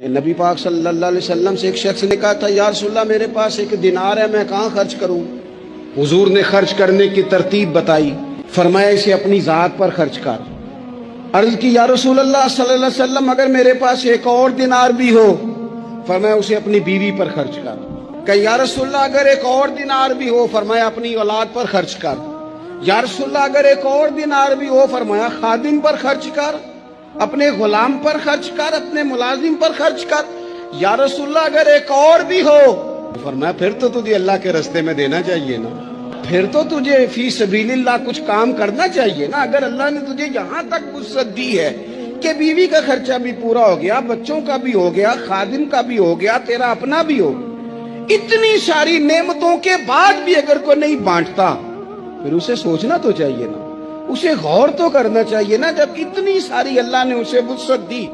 نبی پاک صلی اللہ علیہ وسلم سے ایک شخص نے کہا تھا یا رسول اللہ میرے پاس ایک دینار ہے، میں کہاں خرچ کروں؟ حضور نے خرچ کرنے کی ترتیب بتائی، فرمایا اسے اپنی ذات پر خرچ کر۔ عرض کی یا رسول اللہ صلی اللہ علیہ وسلم اگر میرے پاس ایک اور دینار بھی ہو؟ فرمایا اسے اپنی بیوی پر خرچ کر۔ کہ یا رسول اللہ اگر ایک اور دینار بھی ہو؟ فرمایا اپنی اولاد پر خرچ کر۔ یا رسول اللہ اگر ایک اور دینار بھی ہو؟ فرمایا خادم پر خرچ کر، اپنے غلام پر خرچ کر، اپنے ملازم پر خرچ کر۔ یا رسول اللہ اگر ایک اور بھی ہو؟ فرمایا پھر تو تجھے اللہ کے راستے میں دینا چاہیے نا، پھر تو تجھے فی سبیل اللہ کچھ کام کرنا چاہیے نا۔ اگر اللہ نے تجھے یہاں تک وسعت دی ہے کہ بیوی کا خرچہ بھی پورا ہو گیا، بچوں کا بھی ہو گیا، خادم کا بھی ہو گیا، تیرا اپنا بھی ہو، اتنی ساری نعمتوں کے بعد بھی اگر کوئی نہیں بانٹتا پھر اسے سوچنا تو چاہیے نا، اسے غور تو کرنا چاہیے نا، جب اتنی ساری اللہ نے اسے وسعت دی۔